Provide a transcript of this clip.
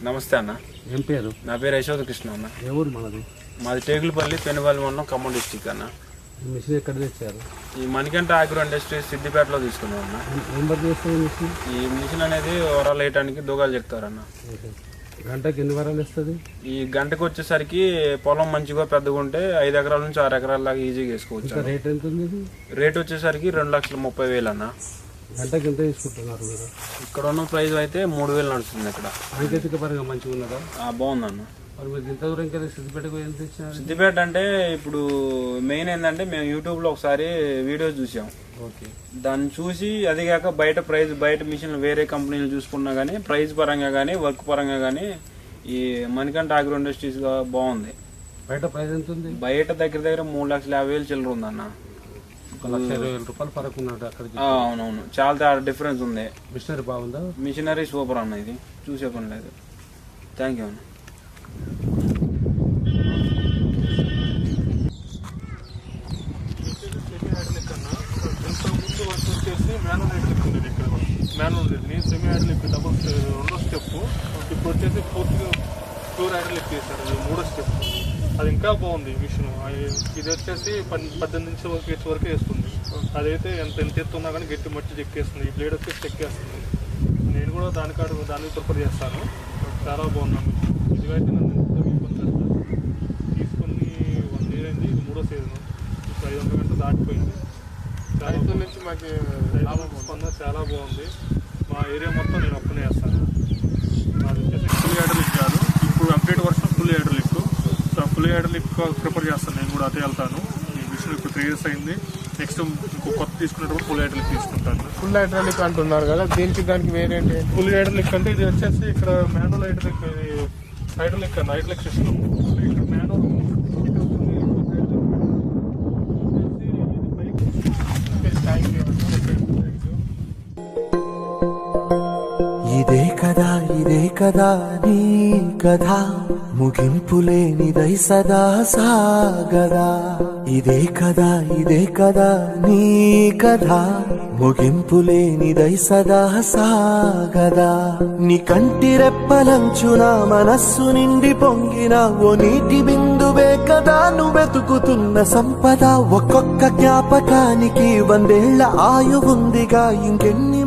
నమస్తే అన్న. ఏం పేరు? నా పేరు యశోద కృష్ణ అన్న. ఏ ఊరు మనది? మాది టేకులపల్లి పెనుబల్లి మండలం ఖమ్మం డిస్టిక్ అన్న. మిషన్ ఎక్కడ తెచ్చారు? ఈ మణికంఠ ఆగ్రో ఇండస్ట్రీ సిద్దిపేటలో తీసుకున్నాం అన్న. ఏం వర్క్ చేస్తుంది మిషన్? ఈ మిషన్ అనేది వరాలు వేయడానికి దూగాలు చెప్తారన్న. గంటకి ఎన్ని వరాలు ఇస్తుంది? ఈ గంటకు వచ్చేసరికి పొలం మంచిగా పెద్దగా ఉంటే 5 ఎకరాల నుంచి 6 ఎకరాల దాకా ఈజీగా వేసుకోవచ్చు. రేట్ ఎంత ఉంది? రేట్ వచ్చేసరికి 2,30,000 అన్న. గంటకి ఎంత తీసుకుంటున్నారు మీరు? ఇక్కడ ఉన్న ప్రైస్ అయితే 3,000 నడుస్తుంది. ఇక్కడ సాంకేతిక పరంగా మంచిగా ఉన్నదా? బాగుందన్న. మరి మీరు ఇంత దూరం కదా సిద్దిపేటకు ఎంత ఇచ్చినారు? సిద్దిపేట అంటే ఇప్పుడు మెయిన్ ఏంటంటే మేము యూట్యూబ్లో ఒకసారి వీడియోస్ చూసాం. ఓకే, దాన్ని దాన్ని చూసి అది కాక బయట మిషన్లు వేరే కంపెనీలు చూసుకున్నా కానీ ప్రైస్ పరంగా కానీ వర్క్ పరంగా కానీ ఈ మణికంఠ ఆగ్రో ఇండస్ట్రీస్ బాగుంది. బయట ప్రైస్ ఎంత ఉంది? బయట దగ్గర 3,50,000 చిల్లర ఉందన్న. 1,20,000 రూపాయలు ఫరక్ ఉన్నట్టు అక్కడ. అవునవును, చాలా డిఫరెన్స్ ఉంది. మిషనరీ బాగుందా? మిషనరీ సూపర్ అన్న, ఇది చూసే పని లేదు. థ్యాంక్ యూ అన్న. ఇంతకుముందు వర్క్ వచ్చేసి మాన్యువల్ హైడ్రాలిక్ ఉండేది. ఇక్కడ మాన్యువల్ ఉండేది, సెమీ హైడ్రాలిక్ డబుల్ 2వ స్టెప్. ఇప్పుడు వచ్చేసి ప్యూర్ హైడ్రాలిక్ చేశారు, అది 3వ స్టెప్. అది ఇంకా బాగుంది మిషన్. ఇది వచ్చేసి 18 నుంచి వరకు వేస్తుంది. అదైతే ఎంత ఎత్తున్నా కానీ గట్టి మట్టి చెక్కేస్తుంది. ఈ బ్లేడ్ వచ్చేసి చెక్కేస్తుంది. నేను కూడా దానికి ప్రిఫర్ చేస్తాను. చాలా బాగున్నాను. ఇదిగైతే నన్ను ఎంతో ఇబ్బంది తీసుకొని 1 ఇయర్ అయింది. ఇది 3వ సీజన్. ఇప్పుడు 500 గంటలు దాటిపోయింది. రైతుల నుంచి మాకు స్పందన చాలా బాగుంది. మా ఏరియా మొత్తం నేను అప్పునే వేస్తాను. నాది వచ్చేసి ఫుల్ హైడ్రాలిక్ కాదు, ఇప్పుడు update version full hydraulic. So full hydraulic prefer చేస్తాను. నేను కూడా అదే వెళ్తాను. ఈ మిషన్ ఇప్పుడు 3 ఇయర్స్ అయింది. నెక్స్ట్ ఇంకో కొత్త తీసుకున్నప్పుడు ఫుల్ హైడ్రాలిక్ తీసుకుంటాను. ఫుల్ హైడ్రాలిక్ అంటున్నారు కదా, దానికి వేరేంటి? ఫుల్ హైడ్రాలిక్ అంటే ఇది వచ్చేసి ఇక్కడ మాన్యువల్ హైడ్రాలిక్, హైడ్రాలిక్ అన్న హైడ్రాలిక్ సిస్టమ్. ఇక్కడ మాన్యువల్ ఇదే కదా నీ కథ, ముగింపులేనిదై సదా సాగదా. ఇదే కదా నీ కథ, ముగింపులేనిదై సదా సాగదా. నీ కంటి రెప్పలంచున మనస్సు నిండి పొంగిన ఓ నీటి బిందువే కదా నువ్వెతుకుతున్న సంపద. ఒక్కొక్క జ్ఞాపకానికి 100 ఏళ్ల ఆయువుందిగా, ఇంకెన్ని